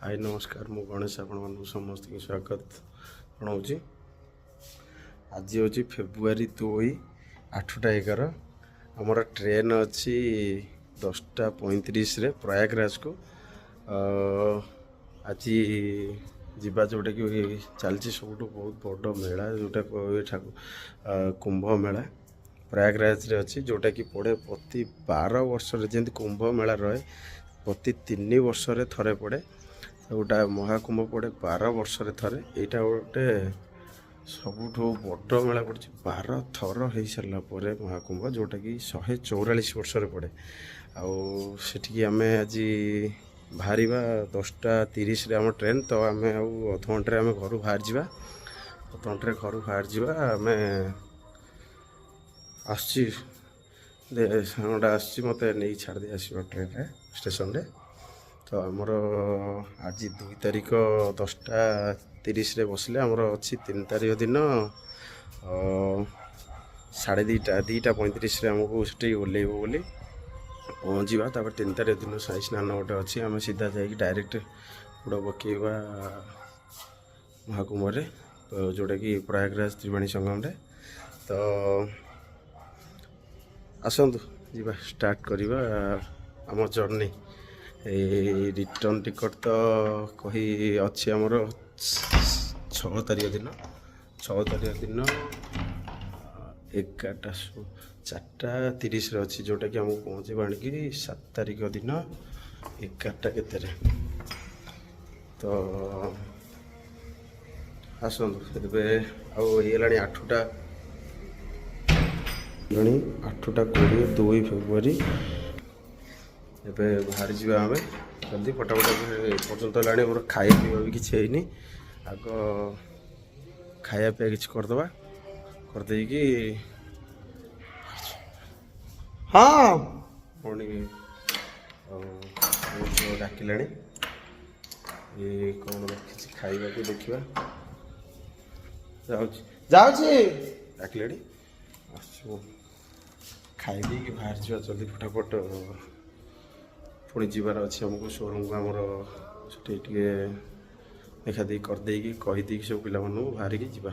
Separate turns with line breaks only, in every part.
हाय नमस्कार मु गणेश आपण समस्त स्वागत जनाऊँ। आज हूँ फेब्रुआरी 2 8:11 आमर ट्रेन अच्छी 10:35 प्रयागराज को आज जीवा जोटा कि चलती सब बहुत बड़ मेला जोटा कुंभ मेला प्रयागराज रे अच्छी जोटा कि पड़े प्रति 12 वर्ष जमी कुंभ मेला रहे प्रति 3 वर्ष थे पड़े गोटा महाकुंभ पड़े 12 वर्ष थे यहाँ गोटे सबुठ बड़ मेला पड़े 12 थर हो सारा महाकुंभ जोटा कि 144 वर्ष पड़े आठी आम आज बाहर 10:30 आम ट्रेन तो आम अध घंटे आम घर बाहर जा अध घंटे घर बाहर जा आम आसटा आस मत नहीं छाड़ी आस ट्रेन स्टेशन रे तो आमर आज 2 तारिख 10:30 बसले आमर अच्छी 3 तारिख दिन 2:35 आमको से ओल्लैब बोली पहुँचा तापर 3 तारिख दिन साई स्नान गोटे अच्छी आम सीधा जाकि डायरेक्ट बुड़ पकेवा महाकुंभ तो जोटा कि प्रयागराज त्रिवेणी संगम रे तो आसतु जी स्टार्ट करवा आम जर्नी रिटर्न टिकट तो कही अच्छी आमर 6 तारिख दिन 4:30 अच्छी जोटा कि आमको पहुँचे आणिकी 7 तारिख दिन 11टा केते तो आसतु एबे 8टा 8:20 2 फेब्रुआरी एबे बाहर जा आम जल्दी फटाफट पर्यंत है मोर खाया पीवा भी किसी है आग खाया पीवा किसी करदे कि हाँ पुणी डाकिला ये कौन रखी खाइबा को देखा जाऊँगी डाकिले खाई दी बाहर जा जल्दी फटाफट पुणी जीवार अच्छे आमको शोरूम को आमर से देखा देखी करदे कहीदे सब पिला बाहर की जा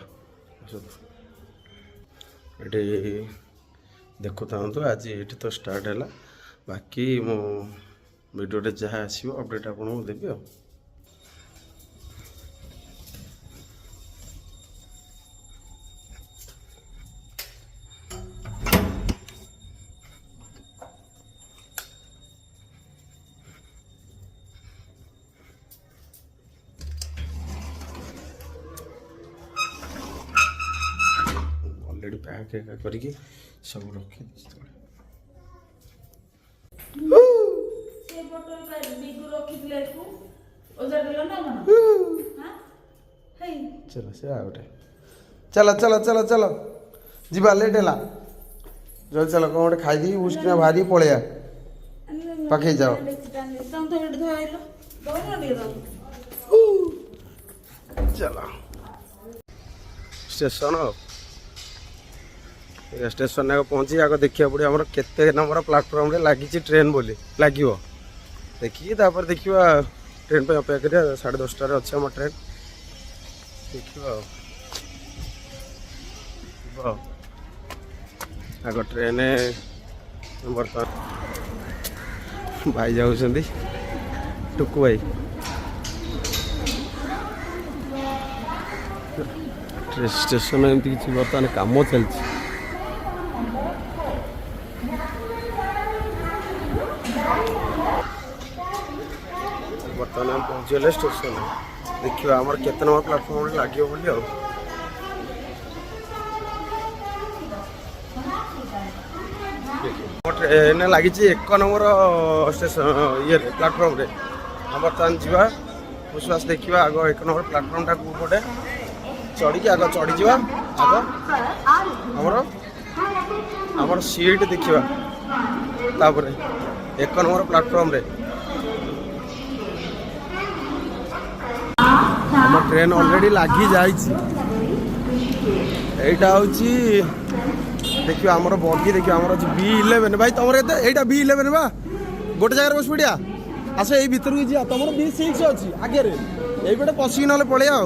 ये देखु था आज ये तो स्टार्ट है बाकी मो वीडियो जहाँ आसो अपडेट आपको देवी आ ऑलरेडी पैक करके सब रखी चलो से आ गए चलो चलो चलो चलो जीवा लेट है जल्दी चलो कौन गोटे खाई उसकिना भारी पलैया पाखे जाओ चलो स्टेशन स्टेशन आगे पहुँची आगे देखा पड़े आम के नंबर प्लाटफर्म लगी ट्रेन बोली लगे देखिए देखा ट्रेन पर अपेक्षा करिए 10:30 अच्छे आम ट्रेन देखा आग ट्रेन बर्तमान भाई जाऊँ टुकु भाई स्टेशन एमती किसी बर्तमान काम चलती बर्तमान पहुँचीगले स्टेशन देखिए आमर केते नंबर प्लाटफर्म लगे बोली ट्रेन लगी 1 नंबर स्टेशन ये प्लाटफर्म रे हम बर्तमान जा विश्वास देखा आग 1 नंबर प्लाटफर्म टा पटे चढ़ी आग चढ़ी जा आग आमर सीट देखा 1 नंबर प्लाटफर्म रे आम ट्रेन ऑलरेडी लगी जाइए देखिए आमर बगी देखिए आमर B11 भाई तुम यहाँ B11 बा गोटे जगह बस पड़िया आस यही भितर को जा तुम B6 अच्छी आगे ये पटे पशिक ना पलिया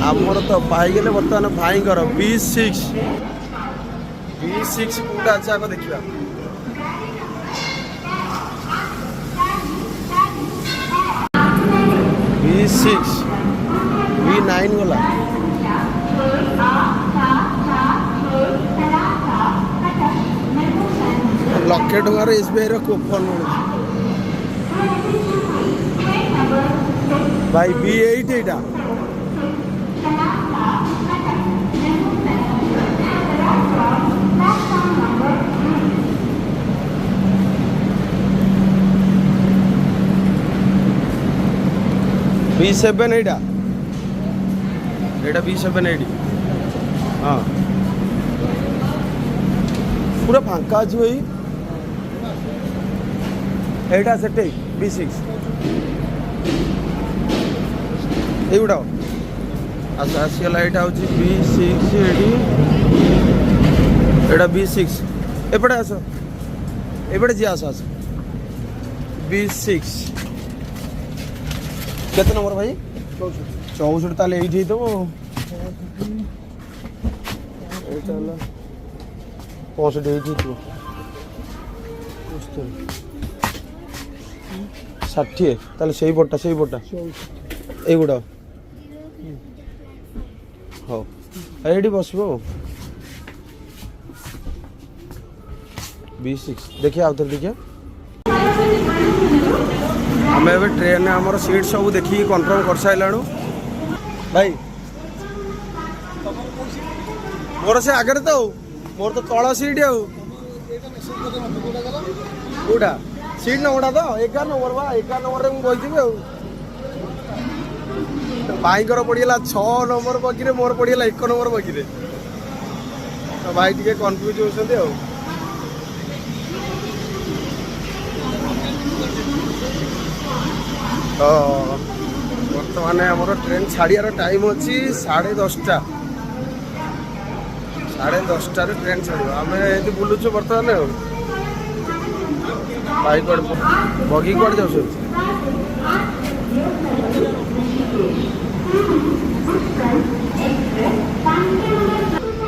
आमर तो पाईगले बर्तमान भाई B6 कौटा अच्छे आगे देखा B6 B9 गला लक्षे टकर SBI कूपन भाई B8 एटा B7 एटा B7 एटी हाँ पूरा फांका अच्छी भाई एटा सेट B6 एगुड़ा अच्छा आसगला यहाँ हूँ B6 एटा B6 एपटे आस एपटे जी आस आस B6 केते नंबर भाई 64 ताले एठी तो एटा ला 65 एठी तो 60 ताले सही पट्टा एगुड़ा हाँ एठी बसबो B6 देखिए आउ थोड़े देखिए आम ए ट्रेन में आमर सीट सब देखिए कन्फर्म कर सारू भाई मोर से आगे तो मोर तो तल सीट आउटा सीट नंबर तो 11 नंबर बा 11 नंबर में बही भाईकर पड़गला 6 नंबर बगी मोर पड़गला 1 नंबर बगी तो भाई टे कन्फ्यूज होती तो बर्तमान आमर ट्रेन छाड़ियार टाइम अच्छी 10:30 ट्रेन छाड़ आम ये बुलुचु बर्तमान भाई कौन बगी कौन जाऊ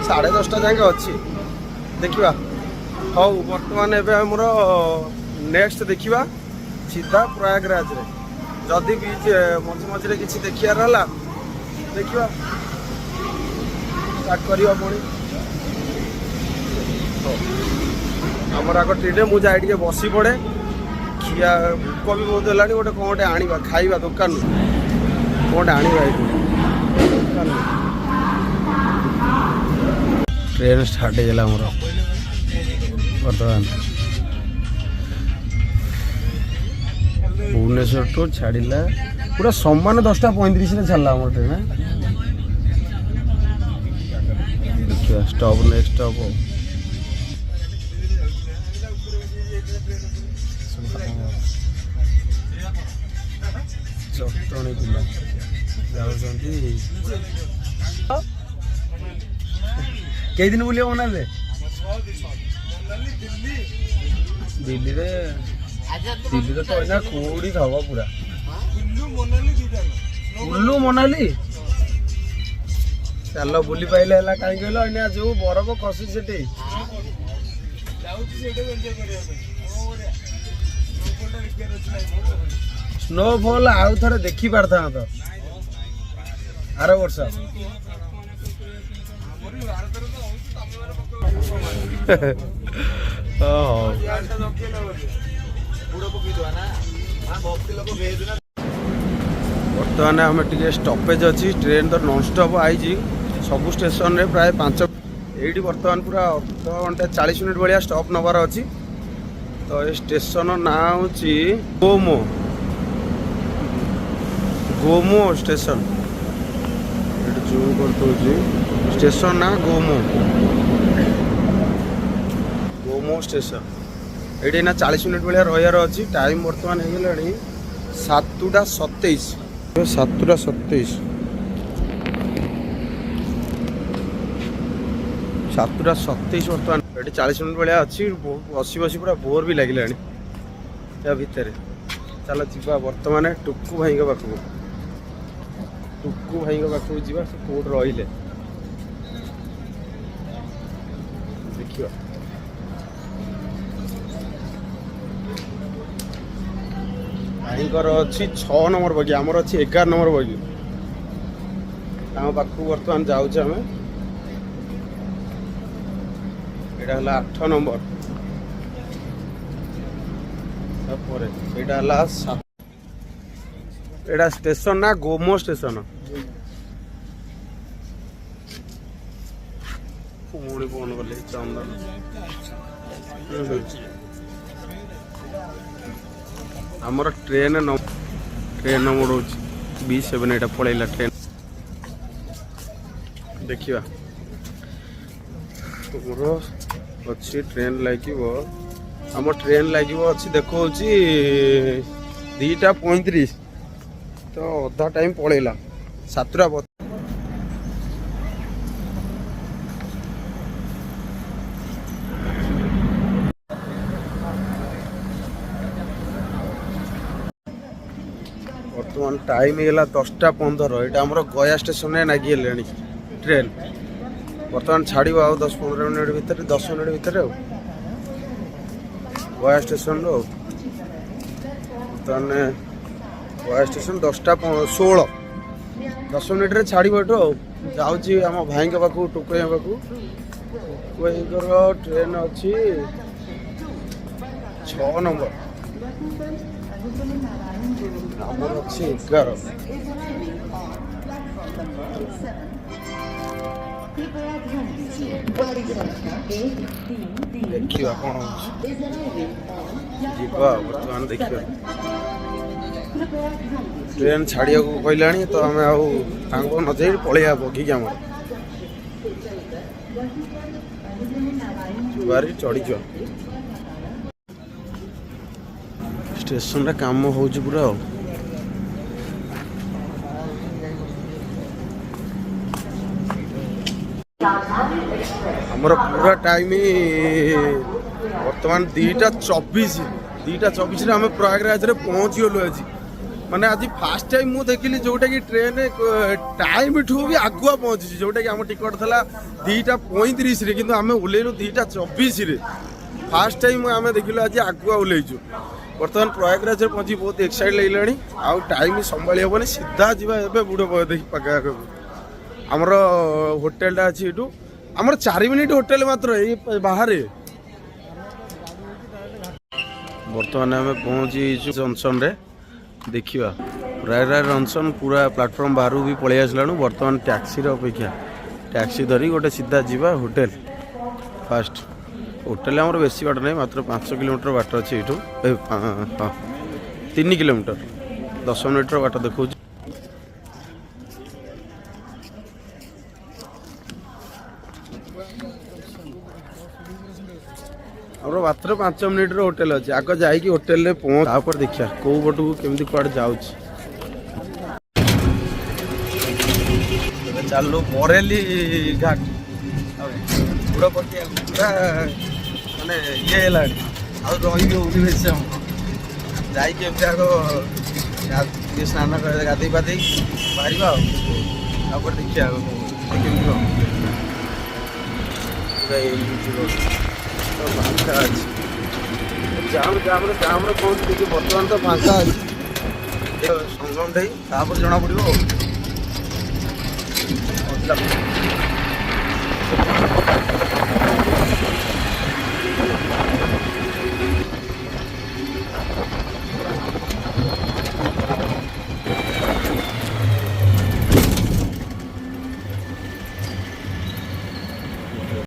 10:30 जाए अच्छी देखा हाँ बर्तमान एमर नेक्स्ट देखा सीधा प्रयागराज रे जदि बीच मझे मझे किसी देखियार है देखा स्टार्ट करवा पुणी आमर आग ट्रेन मुझे टे बसी पड़े खिया भूक भी बहुत है गोटे कौन गोटे आना खाଇବା दुकान कौन आना ट्रेन स्टार्ट होगा मोर बर्तमान भुवनेश्वर टू छाड़ा पूरा समान 10:35 छाड़ा आम ट्रेन देखिए स्टॉप नेक्स्ट स्टॉप चटणी पिला कई दिन बुलिया मना दिल्ली दिल्ली तो इना कोड़ी खावा पूरा कुल्लू मनाली चल बुली पाइले है कहीं कहल जो बरफ खसी से स्नोफॉल आउ थे देखी पारता तो आर वर्ष बर्तमान आम टे स्टपेज अच्छी ट्रेन तो नॉन स्टॉप आई सबू स्टेशन रे प्राय 5 ये बर्तमान पूरा अध घंटा 40 मिनट भाया स्टॉप नबार अच्छी तो ये स्टेशन ना हूँ गोमो गोमो स्टेशन जूम कर स्टेशन ना गोमो गोमो स्टेशन ये ना 40 मिनट भाया रहार अच्छी टाइम बर्तमान हो गला 7:27 7:27 7:27 बर्तमान ये 40 मिनट भाया अच्छी बसी बसी पूरा बोर भी लगे या भितर। चल जा बर्तमान टुकु भाई पाखक जा कौट रही देखिए भाईकर अच्छी 6 नंबर बगी आमर अच्छी 11 नंबर बगी पाखक बर्तमान जाऊे आम यहाँ 8 नंबर एटा स्टेशन ना गोमो स्टेशन पुणी फोन कले चंदन आमर ट्रेन नंबर हो B7 एटा पलैला ट्रेन देखिए तुमर अच्छी ट्रेन लगे आम ट्रेन लगे अच्छी देखो 2:35 तो अधा टाइम पलैला 7टा बर्तमान टाइम है 10:15 यहाँ आम गया स्टेशन नागी ट्रेन बर्तमान छाड़ 10-15 मिनट भितर 10 मिनट भितर गया स्टेशन बर्तमान गया स्टेशन 10:16 10 मिनट छाड़ जाऊँगी आम भाई पाखु टुकु पाखर ट्रेन अच्छी 6 नंबर आमर अच्छी 11 देखिए कौन बर्तमान देखिए ट्रेन छाड़िया कहला तो आम आगे न जाए पलैया बगिक आम बारी चढ़ी स्टेशन काम हो पूरा हमर पूरा टाइम बर्तमान 2:24 आम प्रयागराज रे पहुँच गलु आज माने आज फास्ट टाइम मुझे देखिली जोटा कि ट्रेन टाइम ठू भी आगुआ पहुँची जोटा कि आम टिकट था 2:35 रे किंतु आम ओल्लैलु 2:24 फास्ट टाइम आम देखिलु आज आगुआ ओल्लैचु बर्तमान प्रयागराज पहुँची बहुत एक्साइट लगे आउ टाइम संभाली हेनी सीधा जावा बुढ़ देखी पाखा आमर होटेलटा अच्छी ये आमर 4 मिनिट होटेल मात्र ये बाहर बर्तमान आम पहुँची जंक्शन रे देखा प्रयागराज जंक्शन पूरा प्लाटफर्म बाहर भी पलि आसलाणु बर्तमान टैक्सी अपेक्षा टैक्सी धरी गोटे सीधा जावा होटेल फास्ट होटेल आमर बेसी बाट नहीं मात्र 5 किलोमीटर बाट अच्छे ये 3 किलोमीटर 10 मिनिट बाट देखा और मात्र 5 मिनिट होटेल अच्छे आग जाकि होटेल रे पहुँच तापर देखिया कौ पटू केमती कुआडे जाउछ चलो बरेली घाट बुढ़ पटिया पूरा माने ये रही बेस जाकि स्नान गाधे पाधे बाहर देखिए फांका अच्छी जाम पहुँच देखिए बर्तमान तो फांका अच्छी संगम जना पड़ो